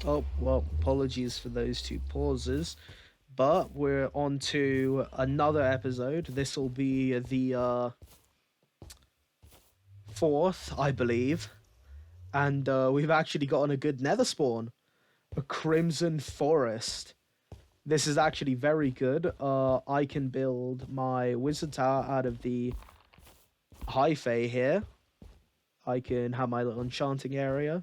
Oh, well, apologies for those two pauses, but we're on to another episode. This will be the fourth, I believe, and we've actually gotten a good nether spawn, a crimson forest. This is actually very good. I can build my wizard tower out of the hyphae here. I can have my little enchanting area.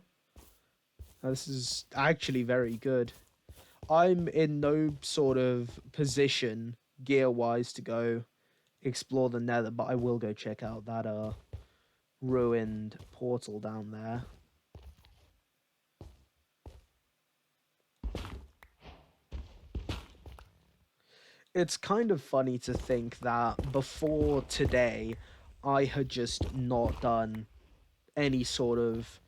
This is actually very good. I'm in no sort of position gear wise to go explore the nether, but I will go check out that ruined portal down there. It's kind of funny to think that before today I had just not done any sort of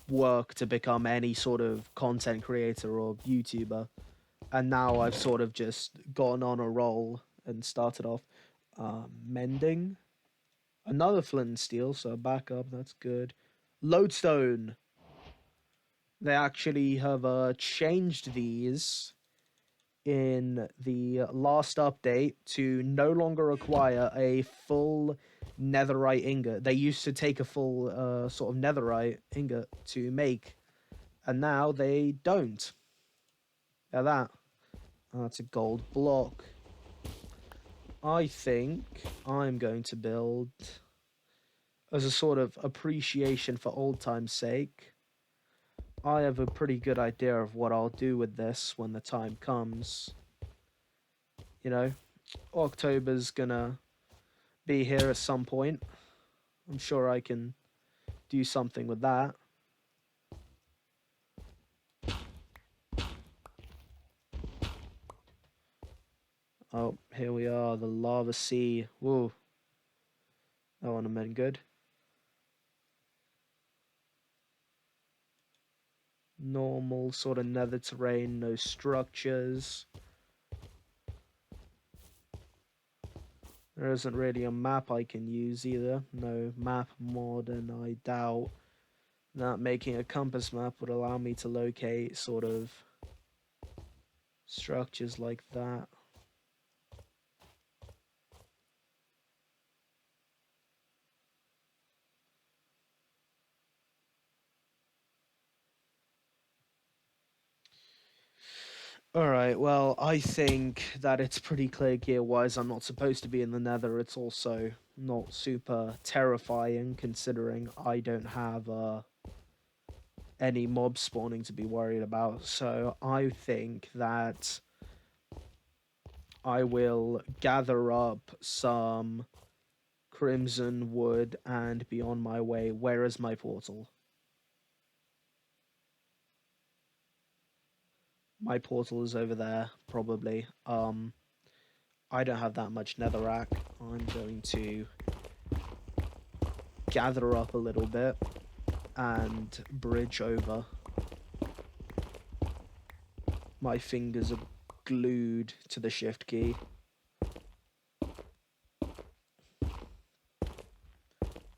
work to become any sort of content creator or YouTuber, and now I've sort of just gone on a roll and started off mending. Another flint and steel, so back up, that's good. Lodestone. They actually have changed these in the last update to no longer require a full netherite ingot. They used to take a full sort of netherite ingot to make, and now they don't. Now that's a gold block. I think I'm going to build, as a sort of appreciation for old time's sake, I have a pretty good idea of what I'll do with this when the time comes. You know, October's gonna be here at some point. I'm sure I can do something with that. Oh, here we are, the lava sea. Whoa, that one have been good. Normal sort of nether terrain, no structures. There isn't really a map I can use either. No map mod, and I doubt that making a compass map would allow me to locate sort of structures like that. Alright, well, I think that it's pretty clear gear-wise I'm not supposed to be in the nether. It's also not super terrifying considering I don't have any mob spawning to be worried about. So I think that I will gather up some crimson wood and be on my way. Where is my portal? My portal is over there, probably. I don't have that much netherrack. I'm going to gather up a little bit and bridge over. My fingers are glued to the shift key.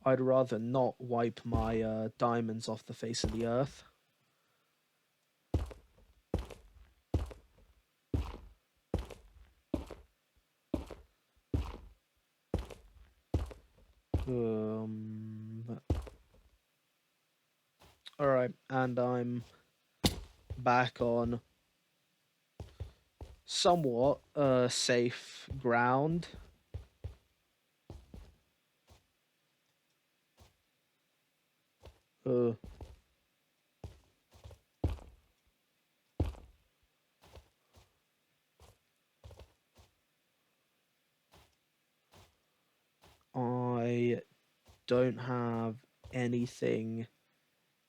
I'd rather not wipe my diamonds off the face of the earth. Alright, and I'm back on somewhat safe ground. I don't have anything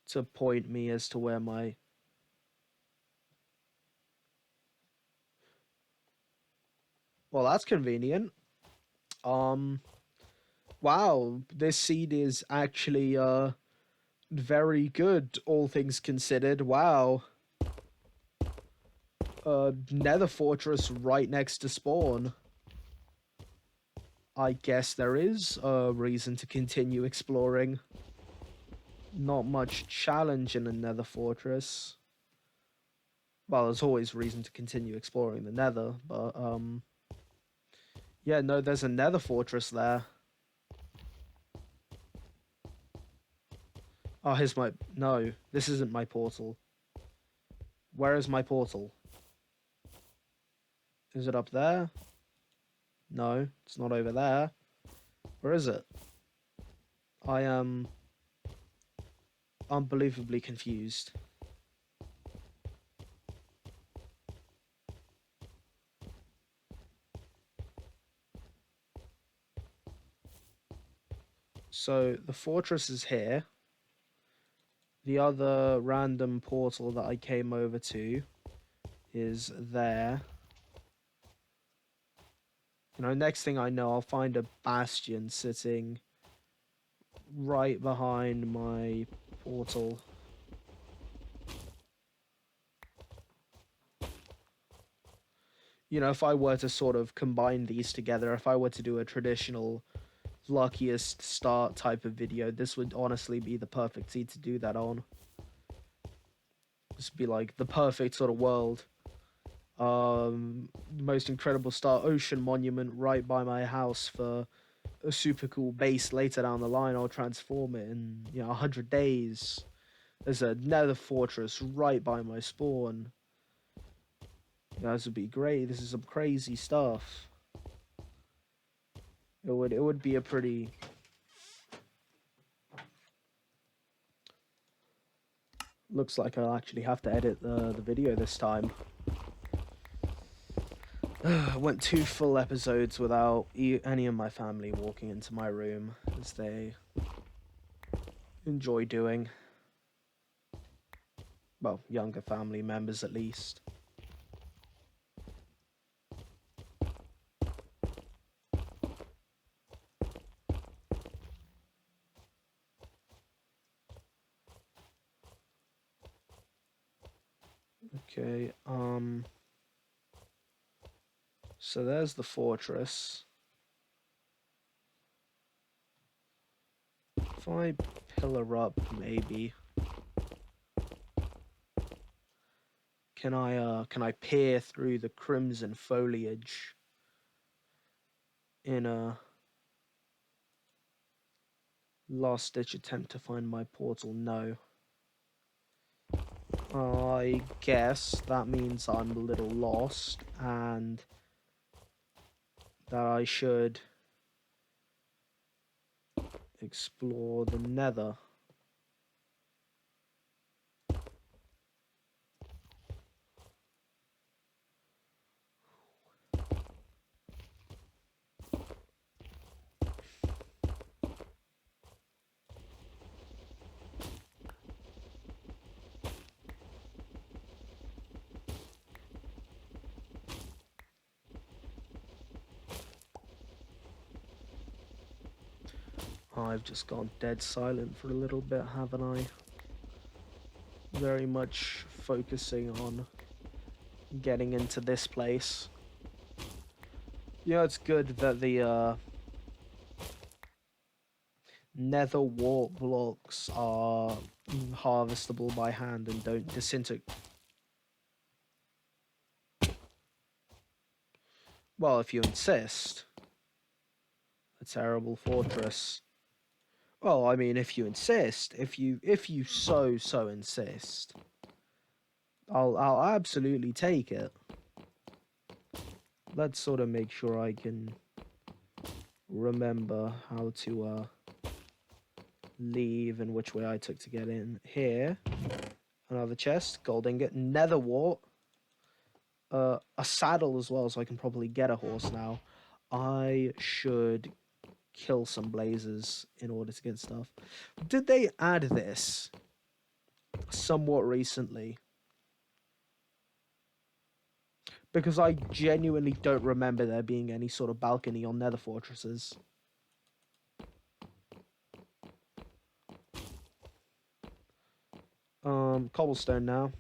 to point me as to where my... Well, that's convenient. Wow, this seed is actually very good, all things considered. Wow. Nether fortress right next to spawn. I guess there is a reason to continue exploring. Not much challenge in a nether fortress. Well, there's always reason to continue exploring the nether, but yeah, no, there's a nether fortress there. Oh, here's my... No, this isn't my portal. Where is my portal? Is it up there? No, it's not over there. Where is it? I am unbelievably confused. So the fortress is here. The other random portal that I came over to is there. You know, next thing I know, I'll find a bastion sitting right behind my portal. You know, if I were to sort of combine these together, if I were to do a traditional luckiest start type of video, this would honestly be the perfect seed to do that on. This would be like the perfect sort of world. The most incredible start, ocean monument right by my house for a super cool base later down the line. I'll transform it in 100 days. There's a nether fortress right by my spawn. This would be great. This is some crazy stuff. It would be a pretty... Looks like I'll actually have to edit the video this time. I went 2 full episodes without any of my family walking into my room, as they enjoy doing. Well, younger family members at least. Okay, so there's the fortress. If I pillar up, maybe. Can I peer through the crimson foliage in a last ditch attempt to find my portal? No. I guess that means I'm a little lost and that I should explore the nether. I've just gone dead silent for a little bit, haven't I? Very much focusing on getting into this place. It's good that the nether wart blocks are harvestable by hand and don't disintegrate. Well, if you insist. A terrible fortress. Well, I mean, if you insist, if you so insist, I'll absolutely take it. Let's sort of make sure I can remember how to leave and which way I took to get in. Here, another chest, gold ingot, nether wart, a saddle as well, so I can probably get a horse now. I should kill some blazes in order to get stuff. Did they add this somewhat recently? Because I genuinely don't remember there being any sort of balcony on nether fortresses. Cobblestone now.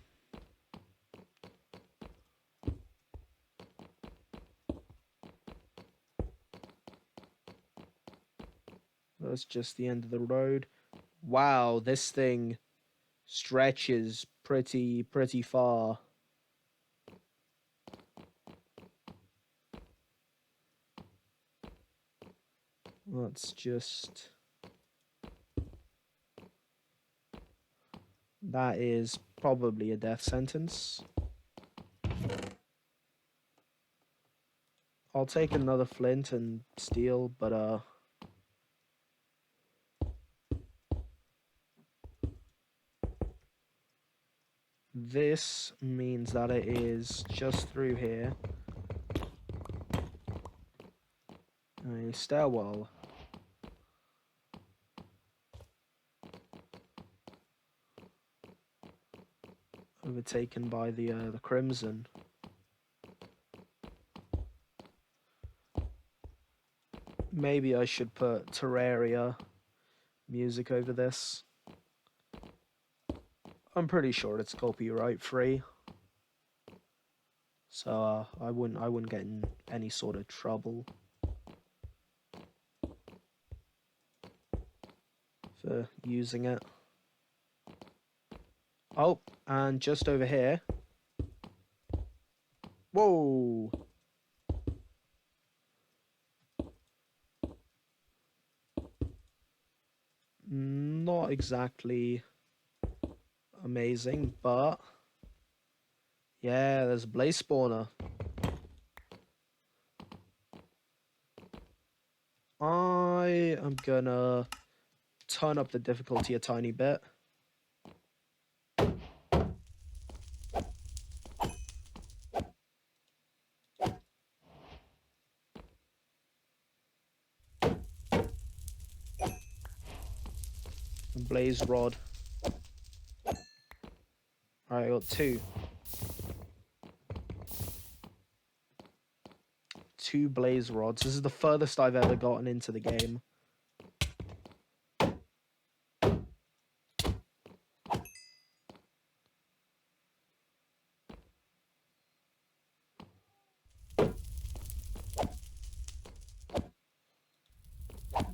That's just the end of the road. Wow, this thing stretches pretty far. Let's just... That is probably a death sentence. I'll take another flint and steel, but this means that it is just through here. A stairwell. Overtaken by the crimson. Maybe I should put Terraria music over this. I'm pretty sure it's copyright free, so I wouldn't get in any sort of trouble for using it. Oh, and just over here. Whoa! Not exactly amazing, but yeah, there's a blaze spawner. I am gonna turn up the difficulty a tiny bit. Blaze rod. Alright, I got two. Two blaze rods. This is the furthest I've ever gotten into the game.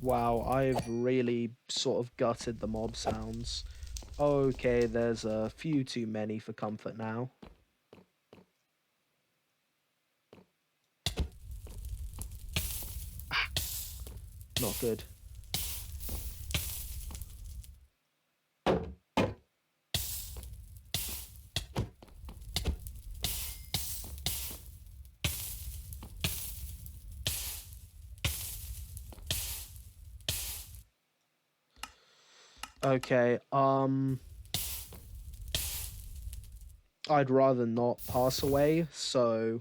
Wow, I've really sort of gutted the mob sounds. Okay, there's a few too many for comfort now. Ah, not good. Okay, I'd rather not pass away, so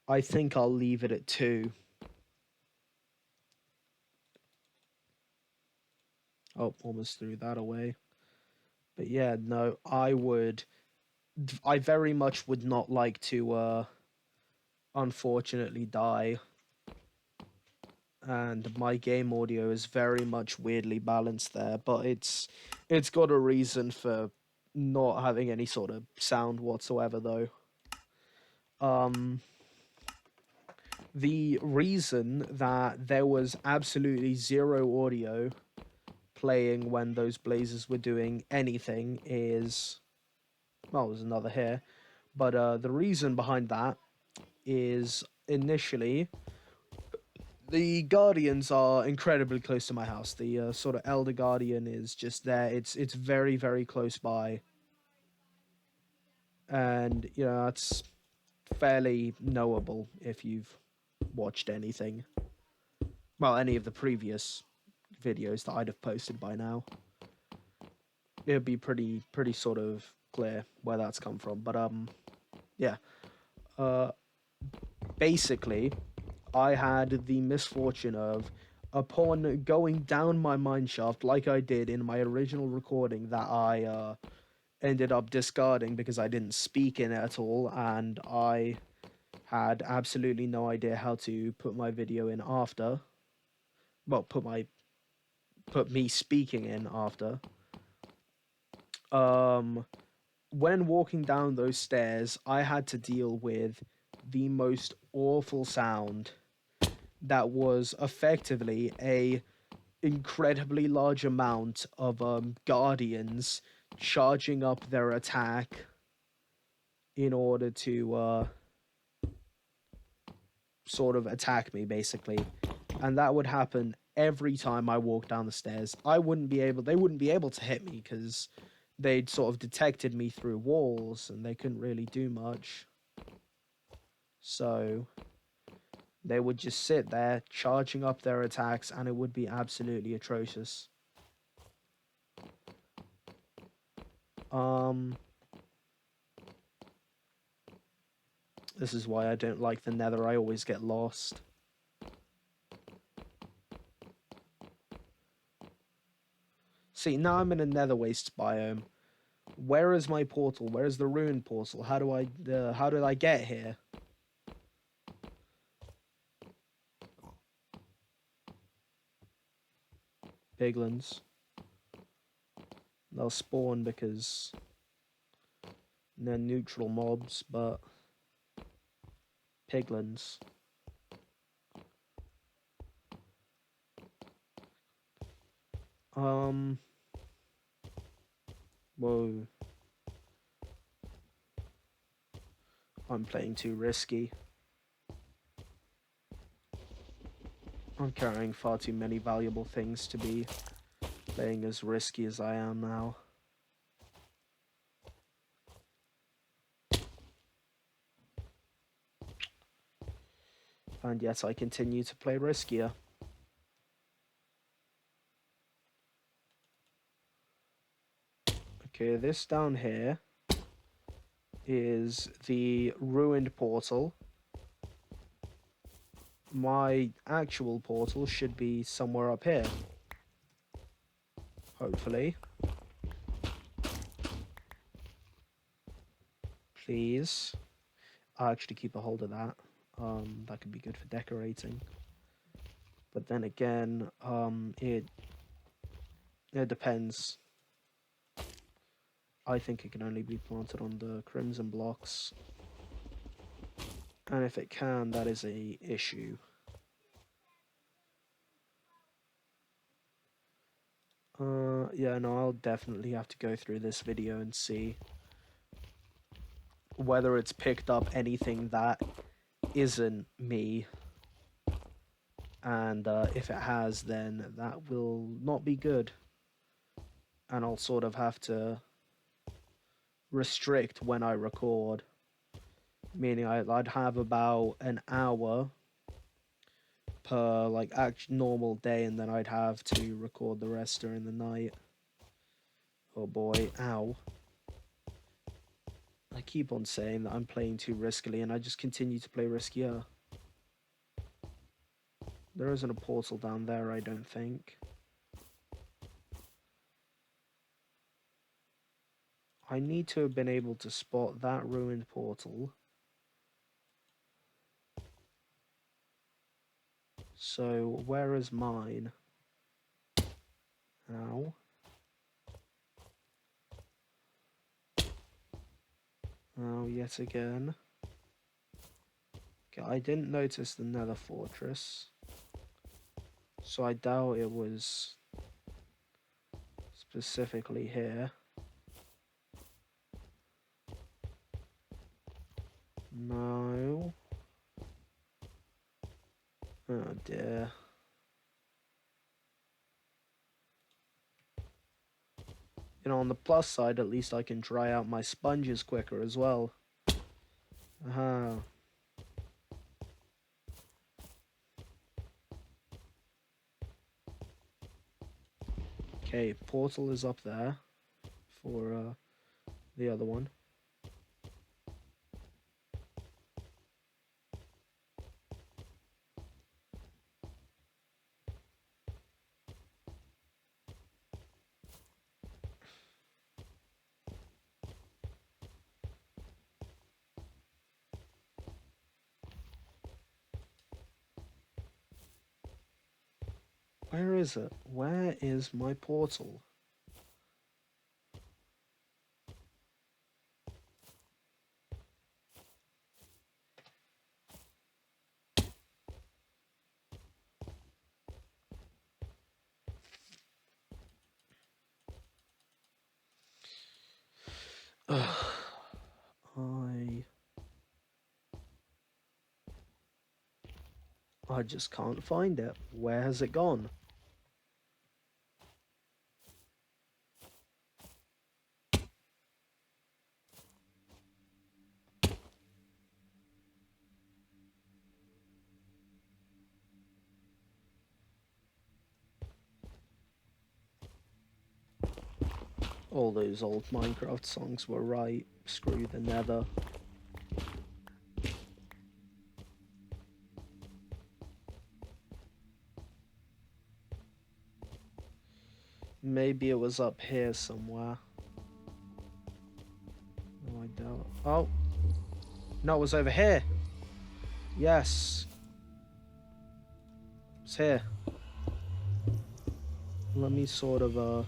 I think I'll leave it at 2. Oh, almost threw that away. But yeah, no, I very much would not like to, unfortunately die. And my game audio is very much weirdly balanced there, but it's got a reason for not having any sort of sound whatsoever, though. The reason that there was absolutely zero audio playing when those blazes were doing anything is, well, there's another here, but the reason behind that is initially the guardians are incredibly close to my house. The sort of elder guardian is just there. It's very, very close by, and you know it's fairly knowable if you've watched anything. Well, any of the previous videos that I'd have posted by now, it'd be pretty sort of clear where that's come from. But yeah. Basically, I had the misfortune of, upon going down my mineshaft like I did in my original recording that I ended up discarding because I didn't speak in it at all, and I had absolutely no idea how to put my video in after. Well, put me speaking in after. When walking down those stairs, I had to deal with the most awful sound that was effectively a incredibly large amount of guardians charging up their attack in order to sort of attack me, basically. And that would happen every time I walk down the stairs. They wouldn't be able to hit me because they'd sort of detected me through walls and they couldn't really do much. So they would just sit there charging up their attacks and it would be absolutely atrocious. This is why I don't like the nether. I always get lost. See, now I'm in a nether wastes biome. Where is my portal? Where is the ruined portal? How did I get here? Piglins. They'll spawn because they're neutral mobs, but piglins. Whoa. I'm playing too risky. I'm carrying far too many valuable things to be playing as risky as I am now. And yet I continue to play riskier. Okay, this down here is the ruined portal. My actual portal should be somewhere up here. Hopefully. Please. I'll actually keep a hold of that. That could be good for decorating. But then again, it depends. I think it can only be planted on the crimson blocks. And if it can, that is a issue. Yeah, no, I'll definitely have to go through this video and see whether it's picked up anything that isn't me. And if it has, then that will not be good. And I'll sort of have to restrict when I record. Meaning I'd have about an hour per like normal day, and then I'd have to record the rest during the night. Oh boy, ow. I keep on saying that I'm playing too riskily, and I just continue to play riskier. There isn't a portal down there, I don't think. I need to have been able to spot that ruined portal. So, where is mine? Ow. Oh, yet again. Okay, I didn't notice the nether fortress. So I doubt it was specifically here. No. Oh dear. You know, on the plus side, at least I can dry out my sponges quicker as well. Aha. Okay, portal is up there for the other one. Where is it? Where is my portal? Ugh. I just can't find it. Where has it gone? All those old Minecraft songs were right. Screw the nether. Maybe it was up here somewhere. No, I doubt. Oh. No, it was over here. Yes. It's here. Let me sort of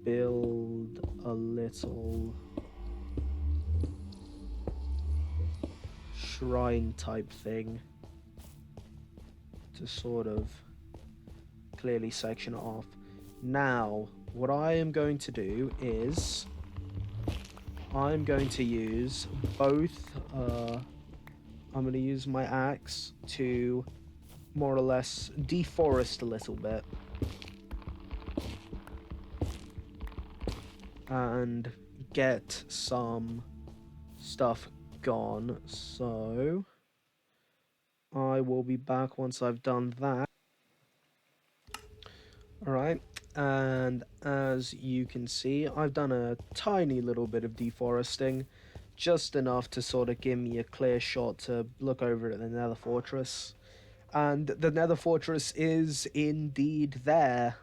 build a little shrine type thing to sort of clearly section it off. Now, what I am going to do is I'm going to use both I'm going to use my axe to more or less deforest a little bit and get some stuff gone. So I will be back once I've done that. Alright, and as you can see, I've done a tiny little bit of deforesting, just enough to sort of give me a clear shot to look over at the Nether Fortress. And the Nether Fortress is indeed there.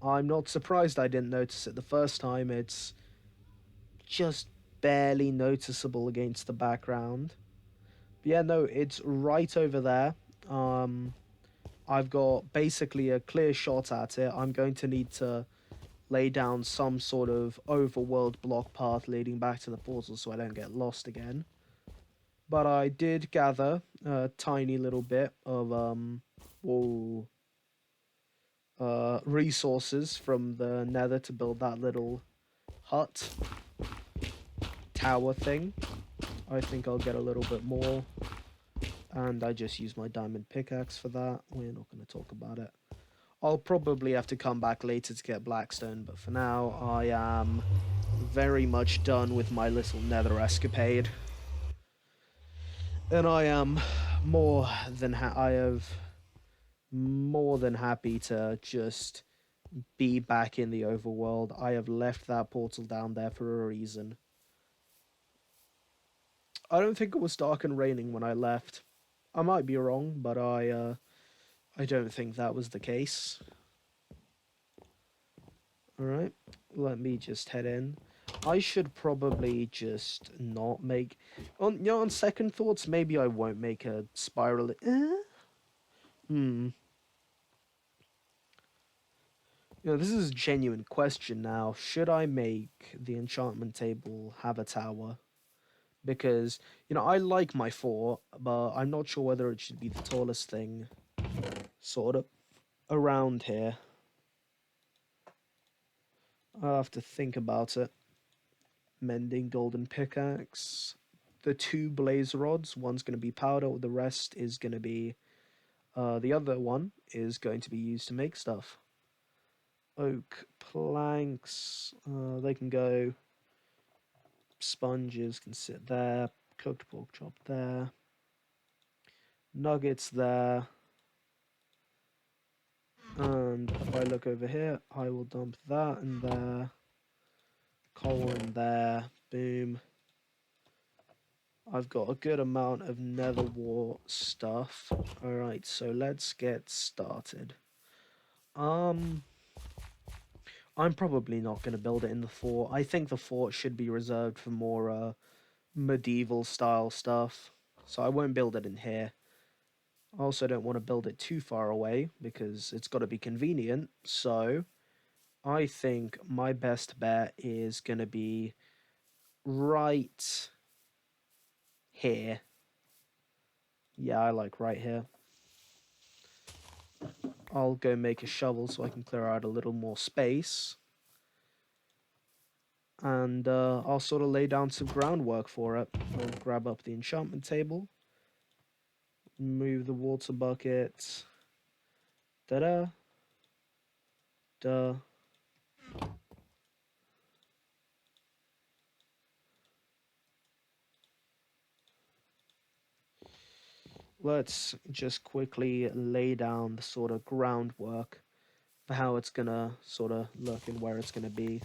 I'm not surprised I didn't notice it the first time. It's just barely noticeable against the background. But yeah, no, it's right over there. I've got basically a clear shot at it. I'm going to need to lay down some sort of overworld block path leading back to the portal so I don't get lost again. But I did gather a tiny little bit of resources from the nether to build that little hut tower thing. I think I'll get a little bit more. And I just use my diamond pickaxe for that. We're not going to talk about it. I'll probably have to come back later to get blackstone, but for now I am very much done with my little nether escapade. And I am more than more than happy to just be back in the overworld. I have left that portal down there for a reason. I don't think it was dark and raining when I left. I might be wrong, but I don't think that was the case. Alright, let me just head in. I should probably just not make... on second thoughts, maybe I won't make a spiral... this is a genuine question now. Should I make the enchantment table have a tower? Because, I like my fort, but I'm not sure whether it should be the tallest thing sort of around here. I'll have to think about it. Mending golden pickaxe. The 2 blaze rods, one's going to be powder, the rest is going to be... the other one is going to be used to make stuff. Oak planks, they can go. Sponges can sit there. Cooked pork chop there. Nuggets there. And if I look over here, I will dump that in there. Coal in there. Boom. I've got a good amount of nether wart stuff. Alright, so let's get started. I'm probably not going to build it in the fort. I think the fort should be reserved for more medieval style stuff. So I won't build it in here. I also don't want to build it too far away because it's got to be convenient. So I think my best bet is going to be right here. Yeah, I like right here. I'll go make a shovel so I can clear out a little more space. And I'll sort of lay down some groundwork for it. I'll grab up the enchantment table. Move the water bucket. Da-da. Da. Let's just quickly lay down the sort of groundwork how it's gonna sort of look and where it's gonna be.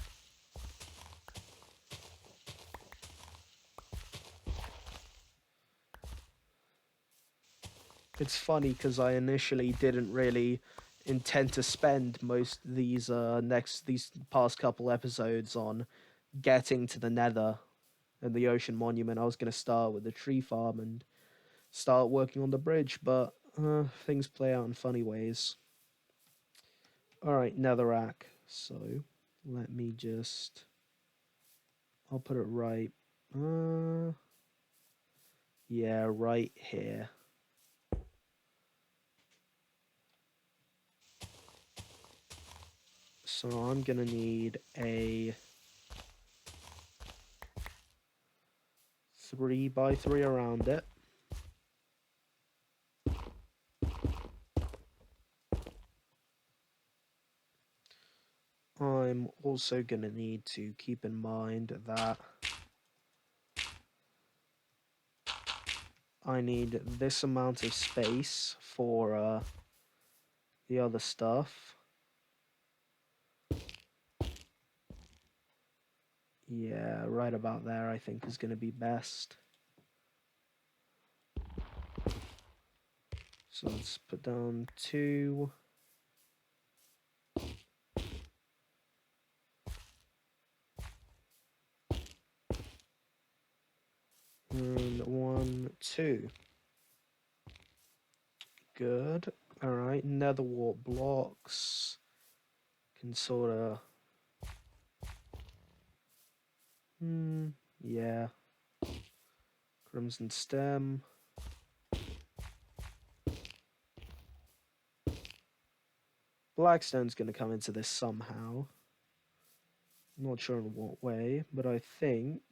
It's funny because I initially didn't really intend to spend most these past couple episodes on getting to the Nether and the Ocean Monument. I was gonna start with the tree farm and start working on the bridge, but things play out in funny ways. All right, Netherrack. So let me just. I'll put it right. Uh, yeah, right here. So I'm gonna need a 3x3 around it. I'm also gonna need to keep in mind that I need this amount of space for the other stuff. Yeah, right about there I think is gonna be best. So let's put down 2. And 1, 2. Good. Alright, nether wart blocks. Can sort of. Yeah. Crimson stem. Blackstone's going to come into this somehow. Not sure in what way, but I think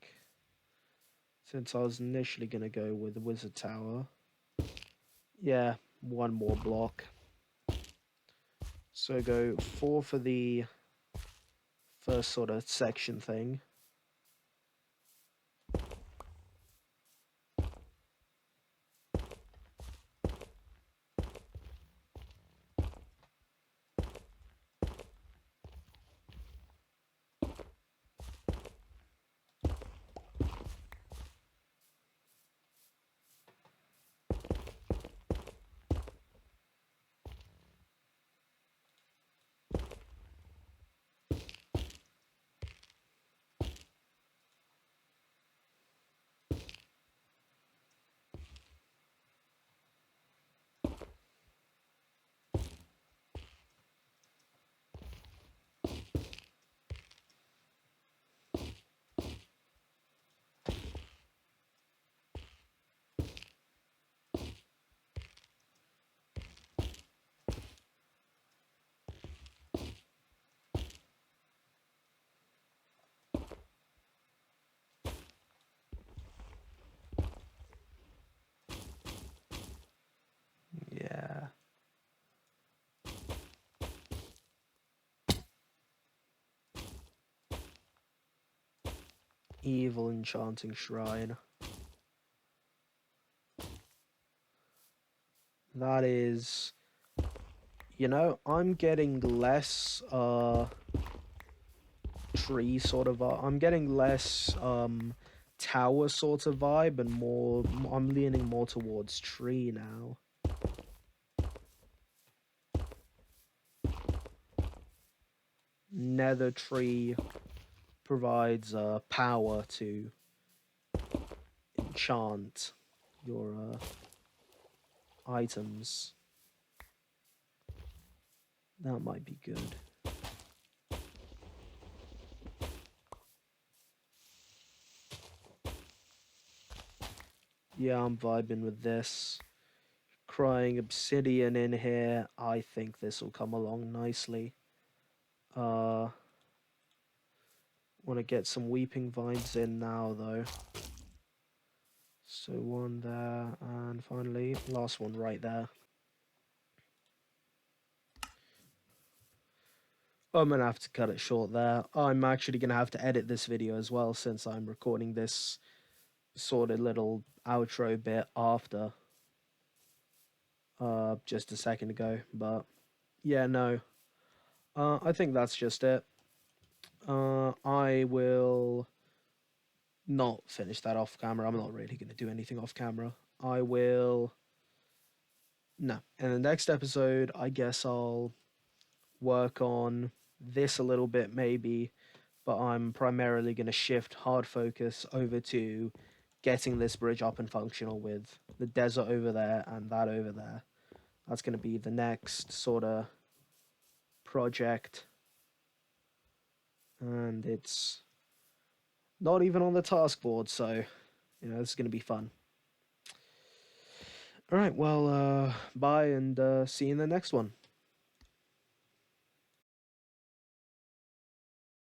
since I was initially going to go with the wizard tower, yeah, 1 more block. So go 4 for the first sort of section thing. Yeah. Evil enchanting shrine. That is, I'm getting less tree sort of I'm getting less tower sort of vibe and more I'm leaning more towards tree now. Nether tree provides power to enchant your items. That might be good. Yeah, I'm vibing with this. Crying obsidian in here. I think this will come along nicely. Want to get some weeping vines in now though. So 1 there, and finally last one right there. I'm gonna have to cut it short there. I'm actually gonna have to edit this video as well since I'm recording this sort of little outro bit after just a second ago. But yeah, no, I think that's just it. I will not finish that off camera. I'm not really going to do anything off camera. I will. No. In the next episode, I guess I'll work on this a little bit, maybe, but I'm primarily going to shift hard focus over to getting this bridge up and functional with the desert over there and that over there. That's going to be the next sort of project, and it's not even on the task board, so this is going to be fun. All right, well, bye, and see you in the next one.